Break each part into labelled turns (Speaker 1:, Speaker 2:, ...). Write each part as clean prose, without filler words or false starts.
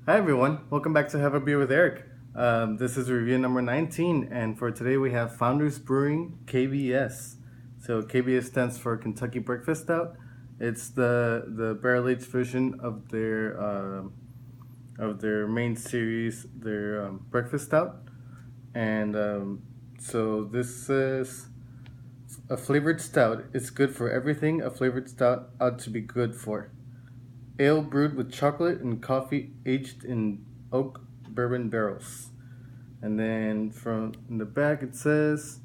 Speaker 1: Hi everyone, welcome back to Have a Beer with Eric. This is review number 19, and for today we have Founders Brewing KBS. So KBS stands for Kentucky Breakfast Stout. It's the barrel aged version of their main series, their breakfast stout, and so this is a flavored stout. It's good for everything a flavored stout ought to be good for. Ale brewed with chocolate and coffee aged in oak bourbon barrels. And then from in the back it says,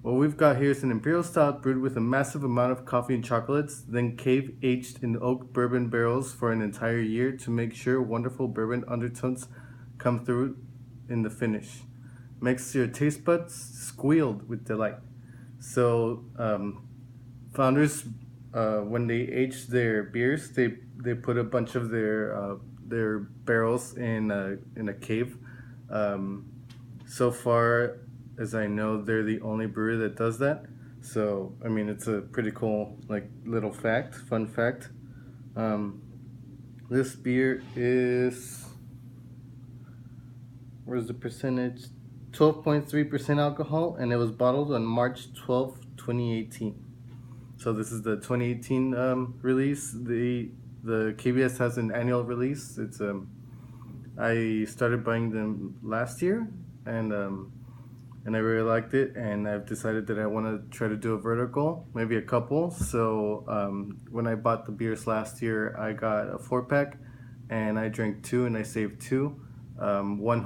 Speaker 1: what we've got here is an imperial stout brewed with a massive amount of coffee and chocolates, then cave aged in oak bourbon barrels for an entire year to make sure wonderful bourbon undertones come through in the finish. Makes your taste buds squealed with delight. So founders, when they age their beers, they put a bunch of their barrels in a cave. Um, so far as I know, they're the only brewery that does that. So I mean, it's a pretty cool like little fun fact. Um, this beer is, where's the percentage? 12.3% alcohol, and it was bottled on March 12th, 2018. So this is the 2018 release. The KBS has an annual release. It's I started buying them last year, and I really liked it, and I've decided that I want to try to do a vertical, maybe a couple. So when I bought the beers last year, I got a 4 pack, and I drank two, and I saved two. One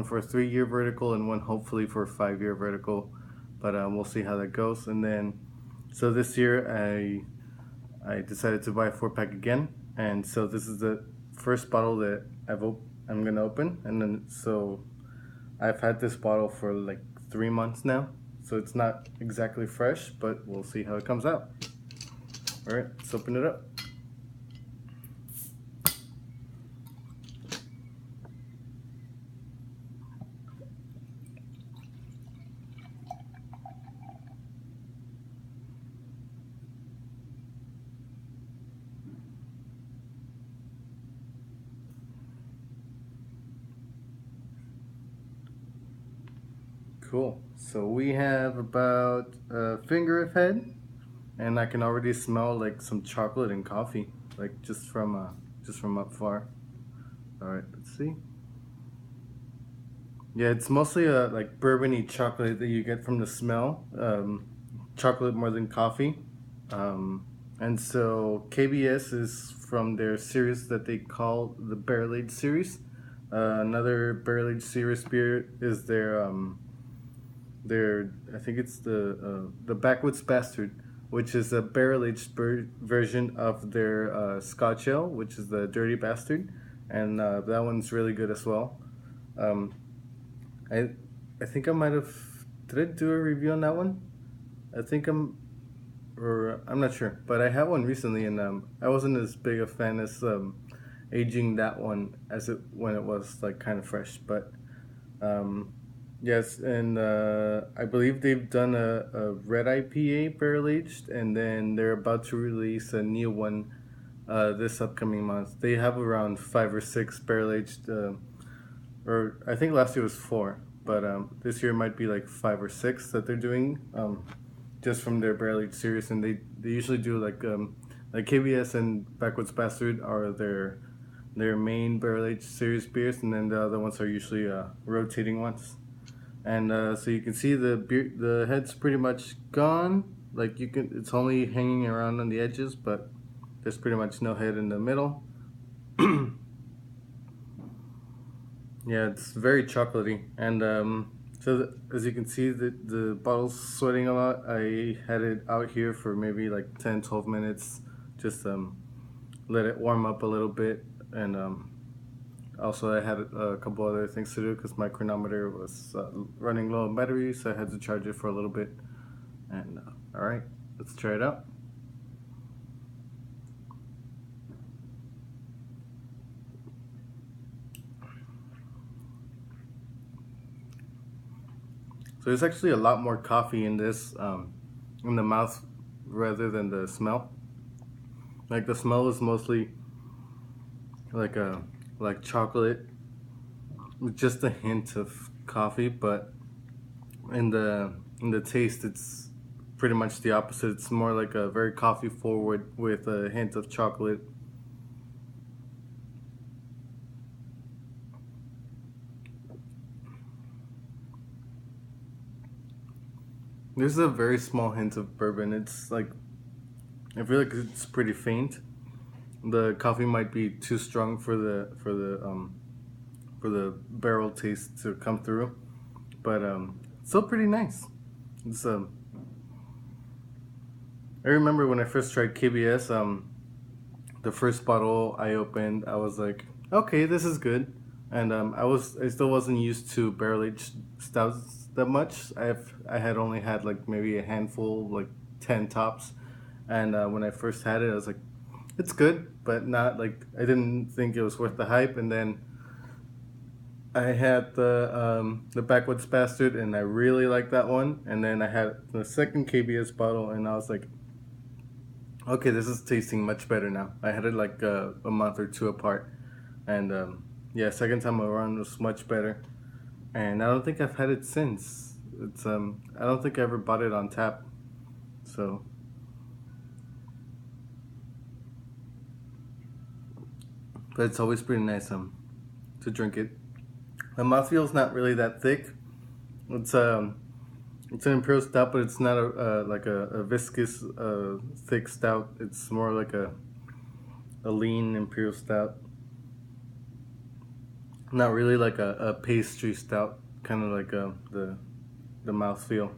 Speaker 1: for a 3 year vertical, and one hopefully for a 5 year vertical. But we'll see how that goes. And then, so this year I decided to buy a 4 pack again, and so this is the first bottle that I'm gonna open, and then so I've had this bottle for like 3 months now, so it's not exactly fresh, but we'll see how it comes out. All right, let's open it up. Cool. So we have about a finger of head, and I can already smell like some chocolate and coffee, like just from up far. All right, let's see. Yeah, it's mostly a like bourbony chocolate that you get from the smell. Chocolate more than coffee. And so KBS is from their series that they call the Barrel Age series. Another Barrel Age series beer is their I think it's the Backwoods Bastard, which is a barrel aged version of their Scotch Ale, which is the Dirty Bastard, and that one's really good as well. Um, I I think I might have, did I do a review on that one? I think I'm not sure, but I had one recently, and I wasn't as big a fan as aging that one as it when it was like kind of fresh. But um, yes, and I believe they've done a red IPA barrel aged, and then they're about to release a new one this upcoming month. They have around 5 or 6 barrel aged, or I think last year was 4, but this year might be like 5 or 6 that they're doing. Just from their barrel aged series, and they usually do like KBS and Backwoods Bastard are their main barrel aged series beers, and then the other ones are usually rotating ones. And so you can see the head's pretty much gone. Like it's only hanging around on the edges, but there's pretty much no head in the middle. Yeah, it's very chocolatey, and as you can see, the bottle's sweating a lot. I had it out here for maybe like 10, 12 minutes, just let it warm up a little bit, and also I had a couple other things to do because my chronometer was running low on battery, so I had to charge it for a little bit. And all right, let's try it out. So there's actually a lot more coffee in this, in the mouth, rather than the smell. Like the smell is mostly like like chocolate with just a hint of coffee, but in the taste, it's pretty much the opposite. It's more like a very coffee forward with a hint of chocolate. There's a very small hint of bourbon. It's like I feel like it's pretty faint. The coffee might be too strong for the barrel taste to come through, but still pretty nice. It's I remember when I first tried KBS. The first bottle I opened, I was like, okay, this is good, and I still wasn't used to barrel aged stouts that much. I had only had like maybe a handful, like 10 tops, and when I first had it, I was like, it's good, but not like I didn't think it was worth the hype. And then I had the Backwoods Bastard, and I really liked that one. And then I had the second KBS bottle, and I was like, okay, this is tasting much better now. I had it like a month or two apart, and yeah, second time around was much better. And I don't think I've had it since. It's I don't think I ever bought it on tap, so but it's always pretty nice to drink it. The mouthfeel is not really that thick. It's it's an imperial stout, but it's not like a viscous thick stout. It's more like a lean imperial stout. Not really like a pastry stout, kind of like the mouthfeel,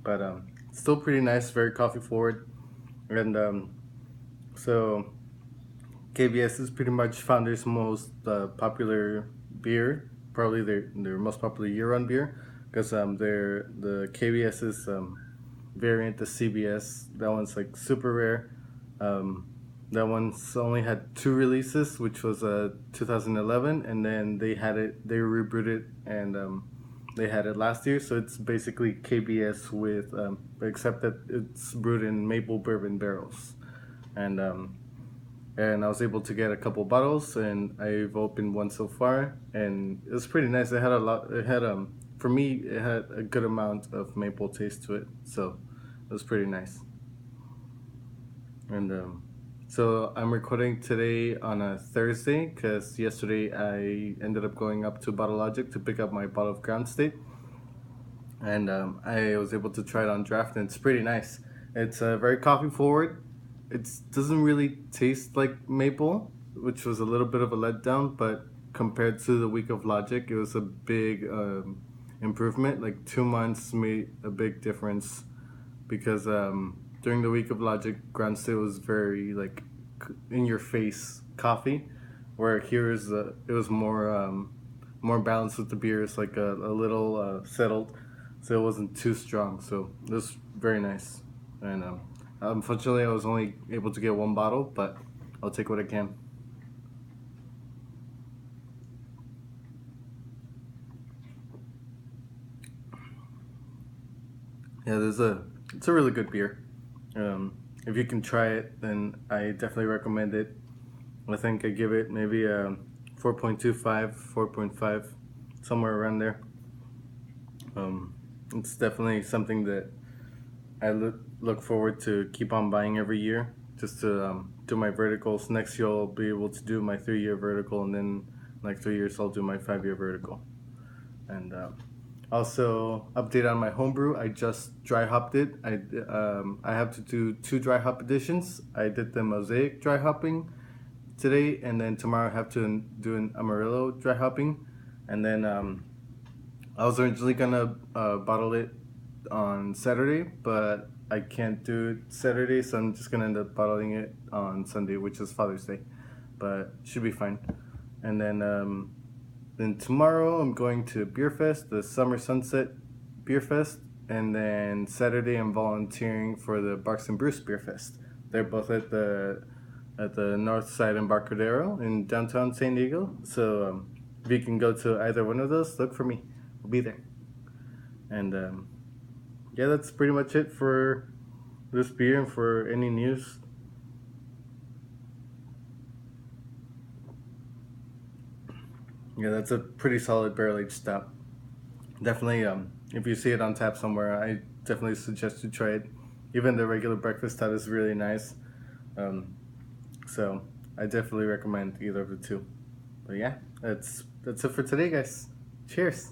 Speaker 1: but still pretty nice, very coffee forward, and so KBS is pretty much Founder's most popular beer, probably their most popular year-round beer, because their the KBS's variant, the CBS, that one's like super rare. Um, that one's only had two releases, which was 2011, and then they rebrewed it, and they had it last year. So it's basically KBS with, except that it's brewed in maple bourbon barrels, and I was able to get a couple bottles, and I've opened one so far, and it was pretty nice. It had a lot. It had for me, it had a good amount of maple taste to it, so it was pretty nice. And so I'm recording today on a Thursday because yesterday I ended up going up to Bottle Logic to pick up my bottle of Ground State, and I was able to try it on draft, and it's pretty nice. It's very coffee forward. It doesn't really taste like maple, which was a little bit of a letdown, but compared to the week of Logic, it was a big improvement. Like 2 months made a big difference because during the week of Logic, Ground State was very like in your face coffee, where here is it was more balanced with the beers, like a little settled, so it wasn't too strong. So it was very nice, and unfortunately, I was only able to get one bottle, but I'll take what I can. Yeah, it's a really good beer. If you can try it, then I definitely recommend it. I think I give it maybe a 4.25, 4.5, somewhere around there. It's definitely something that I look forward to keep on buying every year, just to do my verticals. Next year I'll be able to do my 3 year vertical, and then like 3 years I'll do my 5 year vertical. And also update on my homebrew. I just dry hopped it. I have to do two dry hop editions. I did the mosaic dry hopping today, and then tomorrow I have to do an Amarillo dry hopping, and then I was originally gonna bottle it on Saturday, but I can't do it Saturday, so I'm just gonna end up bottling it on Sunday, which is Father's Day, but should be fine. And then tomorrow I'm going to Beer Fest, the Summer Sunset Beer Fest, and then Saturday I'm volunteering for the Barks and Bruce Beer Fest. They're both at the north side Embarcadero in downtown San Diego. So if you can go to either one of those, look for me. I'll be there. And yeah, that's pretty much it for this beer and for any news. Yeah, that's a pretty solid barrel aged stout. Definitely, if you see it on tap somewhere, I definitely suggest you try it. Even the regular breakfast stout is really nice. Um, so I definitely recommend either of the two. But yeah, that's it for today, guys. Cheers.